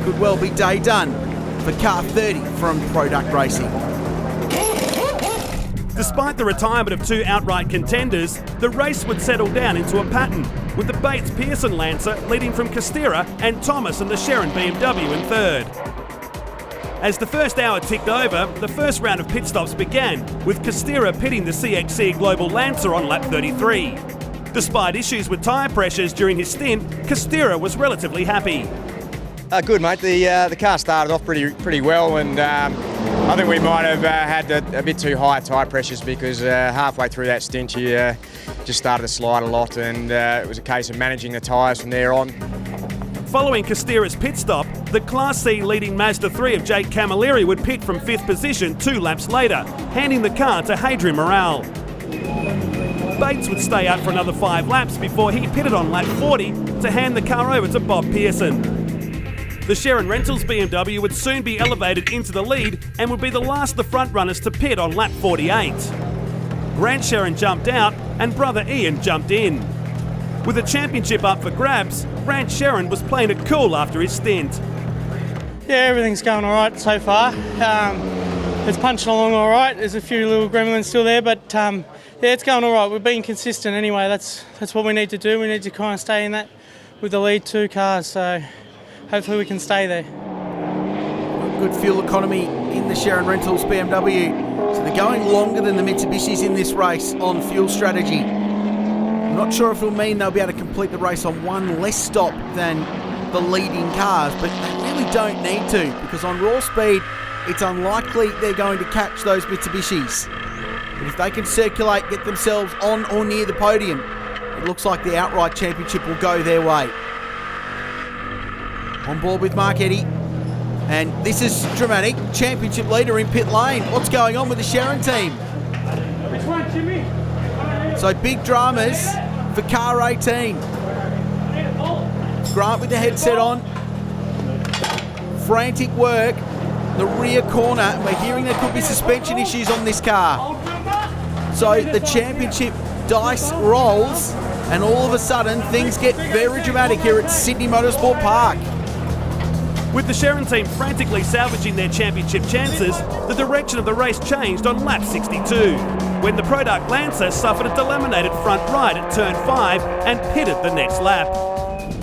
Could well be day done for car 30 from Product Racing. Despite the retirement of 2 outright contenders, the race would settle down into a pattern, with the Bates-Pearson Lancer leading from Costera and Thomas and the Sherrin BMW in third. As the first hour ticked over, the first round of pit stops began, with Costera pitting the CXC Global Lancer on lap 33. Despite issues with tyre pressures during his stint, Costera was relatively happy. Good, mate. The car started off pretty well, and I think we might have had a bit too high tyre pressures because halfway through that stint he just started to slide a lot, and it was a case of managing the tyres from there on. Following Costera's pit stop, the Class C leading Mazda 3 of Jake Camilleri would pit from 5th position 2 laps later, handing the car to Hadrian Morale. Bates would stay out for another 5 laps before he pitted on lap 40 to hand the car over to Bob Pearson. The Sherrin Rentals BMW would soon be elevated into the lead and would be the last of the front runners to pit on lap 48. Grant Sherrin jumped out and brother Ian jumped in. With the championship up for grabs, Grant Sherrin was playing it cool after his stint. Yeah, everything's going all right so far. It's punching along all right. There's a few little gremlins still there, but yeah, it's going all right. We're being consistent anyway. That's what we need to do. We need to kind of stay in that with the lead 2 cars, so hopefully we can stay there. Good fuel economy in the Sherrin Rentals BMW. So they're going longer than the Mitsubishis in this race on fuel strategy. I'm not sure if it'll mean they'll be able to complete the race on 1 less stop than the leading cars, but they really don't need to, because on raw speed, it's unlikely they're going to catch those Mitsubishis. But if they can circulate, get themselves on or near the podium, it looks like the outright championship will go their way. On board with Mark Eddy. And this is dramatic. Championship leader in pit lane. What's going on with the Sherrin team? Which one, Jimmy? So big dramas for car 18. Grant with the headset on. Frantic work. The rear corner. We're hearing there could be suspension issues on this car. So the championship dice rolls, and all of a sudden things get very dramatic here at Sydney Motorsport Park. With the Sherrin team frantically salvaging their championship chances, the direction of the race changed on lap 62, when the Product Lancer suffered a delaminated front right at turn 5 and pitted the next lap.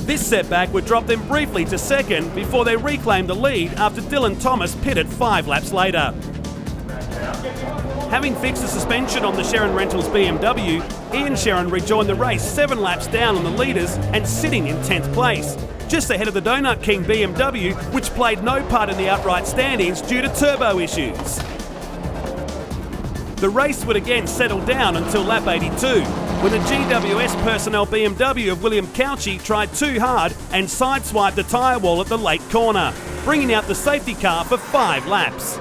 This setback would drop them briefly to second before they reclaimed the lead after Dylan Thomas pitted 5 laps later. Having fixed the suspension on the Shannons Rentals BMW, Ian Sherrin rejoined the race 7 laps down on the leaders and sitting in 10th place, just ahead of the Donut King BMW, which played no part in the outright standings due to turbo issues. The race would again settle down until lap 82, when the GWS personnel BMW of William Couchy tried too hard and sideswiped the tyre wall at the late corner, bringing out the safety car for 5 laps.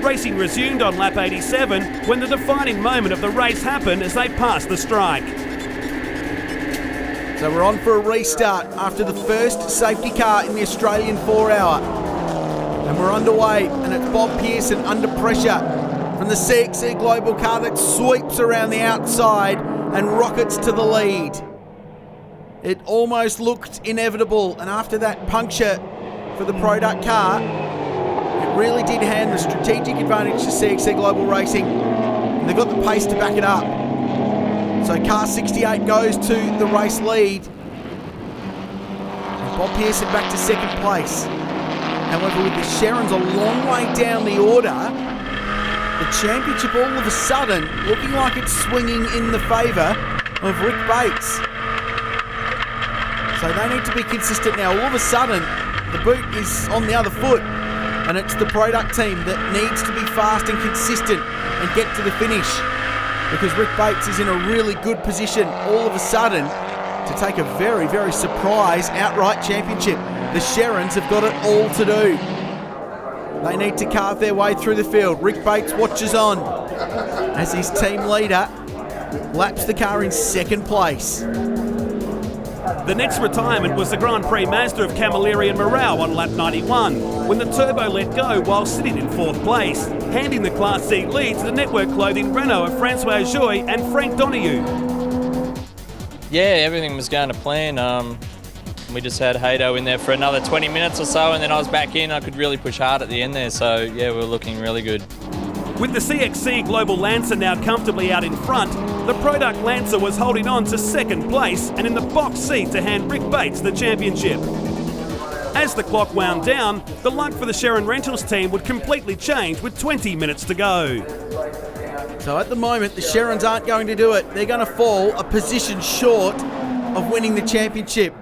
Racing resumed on lap 87 when the defining moment of the race happened as they passed the strike. So we're on for a restart after the first safety car in the Australian 4-hour. And we're underway, and it's Bob Pearson under pressure from the CXC Global car that sweeps around the outside and rockets to the lead. It almost looked inevitable, and after that puncture for the Product car, it really did hand the strategic advantage to CXC Global Racing, and they've got the pace to back it up. So car 68 goes to the race lead. And Bob Pearson back to second place. However, with the Sherrins a long way down the order, the championship all of a sudden looking like it's swinging in the favour of Rick Bates. So they need to be consistent now. All of a sudden, the boot is on the other foot, and it's the Product team that needs to be fast and consistent and get to the finish, because Rick Bates is in a really good position all of a sudden to take a very, very surprise outright championship. The Sherrins have got it all to do. They need to carve their way through the field. Rick Bates watches on as his team leader laps the car in second place. The next retirement was the Grand Prix Mazda of Camilleri and Morale on lap 91, when the turbo let go while sitting in 4th place, handing the Class C lead to the Network Clothing Renault of Francois Joy and Frank Donoghue. Yeah, everything was going to plan. We just had Haydo in there for another 20 minutes or so, and then I was back in. I could really push hard at the end there, so yeah, we were looking really good. With the CXC Global Lancer now comfortably out in front, the Product Lancer was holding on to second place and in the box seat to hand Rick Bates the championship. As the clock wound down, the luck for the Shannons Rentals team would completely change with 20 minutes to go. So at the moment, the Sherrins aren't going to do it. They're going to fall a position short of winning the championship.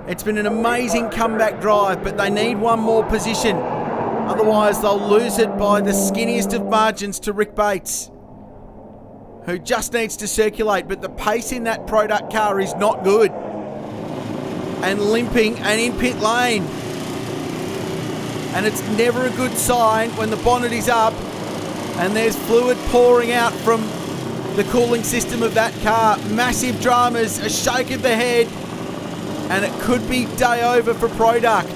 It's been an amazing comeback drive, but they need one more position. Otherwise, they'll lose it by the skinniest of margins to Rick Bates, who just needs to circulate, but the pace in that Product car is not good. And limping and in pit lane. And it's never a good sign when the bonnet is up and there's fluid pouring out from the cooling system of that car. Massive dramas, a shake of the head, and it could be day over for Product.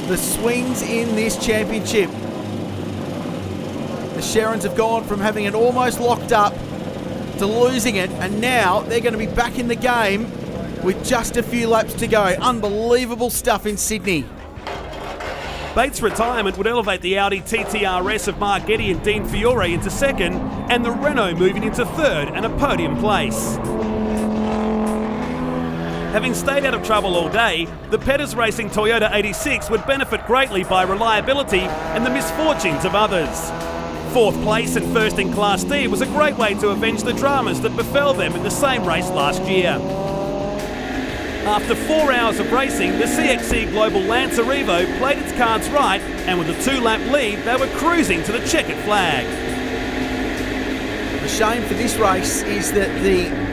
The swings in this championship. The Sherrins have gone from having it almost locked up to losing it, and now they're going to be back in the game with just a few laps to go. Unbelievable stuff in Sydney. Bates' retirement would elevate the Audi TTRS of Mark Getty and Dean Fiore into second, and the Renault moving into third and a podium place. Having stayed out of trouble all day, the Pettis Racing Toyota 86 would benefit greatly by reliability and the misfortunes of others. 4th place and first in Class D was a great way to avenge the dramas that befell them in the same race last year. After 4 hours of racing, the CXC Global Lancer Evo played its cards right, and with a 2-lap lead, they were cruising to the checkered flag. The shame for this race is that the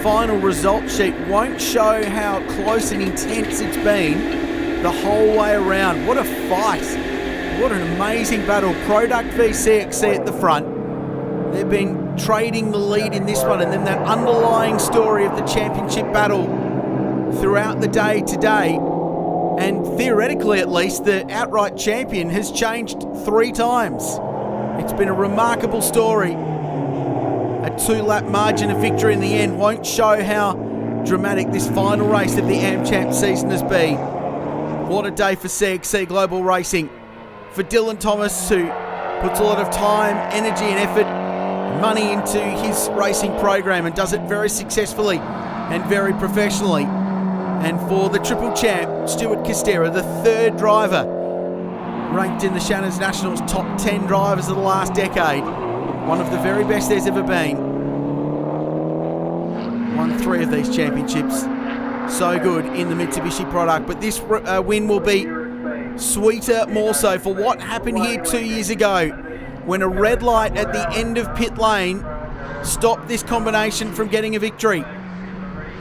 final result sheet won't show how close and intense it's been the whole way around. What a fight. What an amazing battle. Product v CXC at the front. They've been trading the lead in this one, and then that underlying story of the championship battle throughout the day today. And theoretically, at least, the outright champion has changed 3 times. It's been a remarkable story. A 2-lap margin of victory in the end won't show how dramatic this final race of the AmChamp season has been. What a day for CXC Global Racing. For Dylan Thomas, who puts a lot of time, energy and effort, money into his racing program and does it very successfully and very professionally. And for the triple champ, Stuart Costera, the third driver ranked in the Shannons Nationals top 10 drivers of the last decade, one of the very best there's ever been. Won 3 of these championships. So good in the Mitsubishi product, but this win will be sweeter more so for what happened here 2 years ago when a red light at the end of pit lane stopped this combination from getting a victory.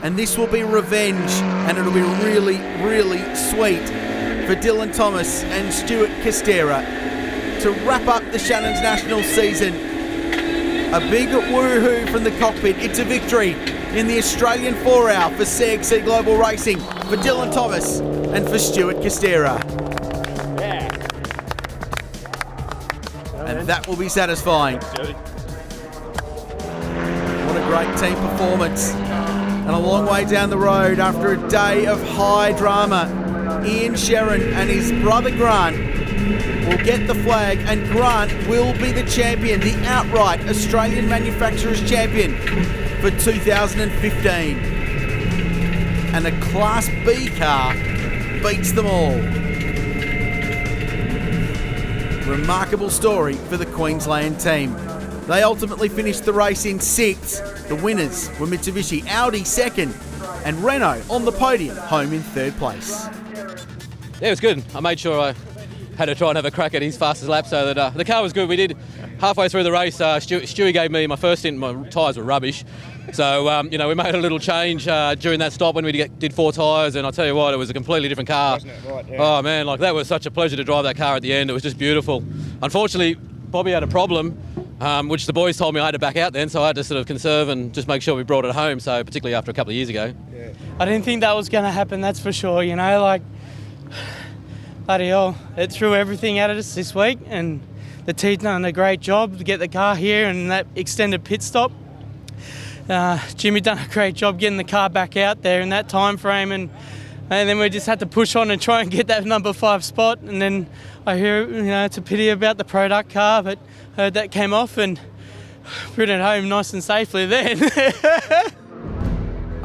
And this will be revenge, and it'll be really, really sweet for Dylan Thomas and Stuart Costera to wrap up the Shannons Nationals season. A big woohoo from the cockpit. It's a victory in the Australian 4-hour for CXC Global Racing for Dylan Thomas and for Stuart Costera. Yeah. And that will be satisfying. What a great team performance. And a long way down the road after a day of high drama, Ian Sherrin and his brother Grant will get the flag, and Grant will be the champion, the outright Australian Manufacturers Champion for 2015. And a Class B car beats them all. Remarkable story for the Queensland team. They ultimately finished the race in 6th. The winners were Mitsubishi, Audi 2nd, and Renault on the podium, home in 3rd place. Yeah, it was good. I made sure I had to try and have a crack at his fastest lap, so that the car was good. We did halfway through the race. Stewie gave me my first stint. My tyres were rubbish, so we made a little change during that stop when we did 4 tyres, and I tell you what, it was a completely different car. Wasn't it? Right, yeah. Oh man, that was such a pleasure to drive that car at the end. It was just beautiful. Unfortunately, Bobby had a problem, which the boys told me I had to back out then, so I had to sort of conserve and just make sure we brought it home, so particularly after a couple of years ago. Yeah. I didn't think that was going to happen, that's for sure. Bloody hell, it threw everything at us this week, and the team's done a great job to get the car here and that extended pit stop. Jimmy done a great job getting the car back out there in that time frame, and then we just had to push on and try and get that number 5 spot. And then I hear, it's a pity about the product car, but heard that came off and ridden it home nice and safely then.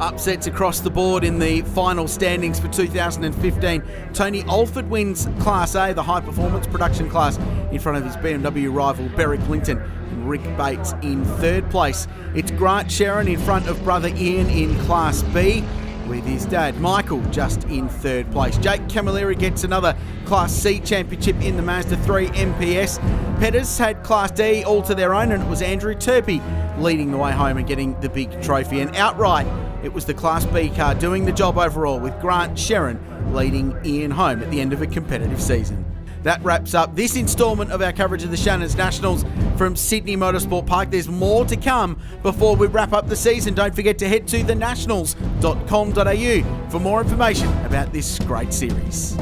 Upsets across the board in the final standings for 2015. Tony Alford wins Class A, the high performance production class, in front of his BMW rival Berwick Linton and Rick Bates in 3rd place. It's Grant Sherrin in front of brother Ian in Class B, with his dad Michael just in 3rd place. Jake Camilleri gets another Class C championship in the Mazda 3 MPS. Pettis had Class D all to their own, and it was Andrew Turpey leading the way home and getting the big trophy. And outright, it was the Class B car doing the job overall, with Grant Sherrin leading Ian home at the end of a competitive season. That wraps up this instalment of our coverage of the Shannons Nationals from Sydney Motorsport Park. There's more to come before we wrap up the season. Don't forget to head to thenationals.com.au for more information about this great series.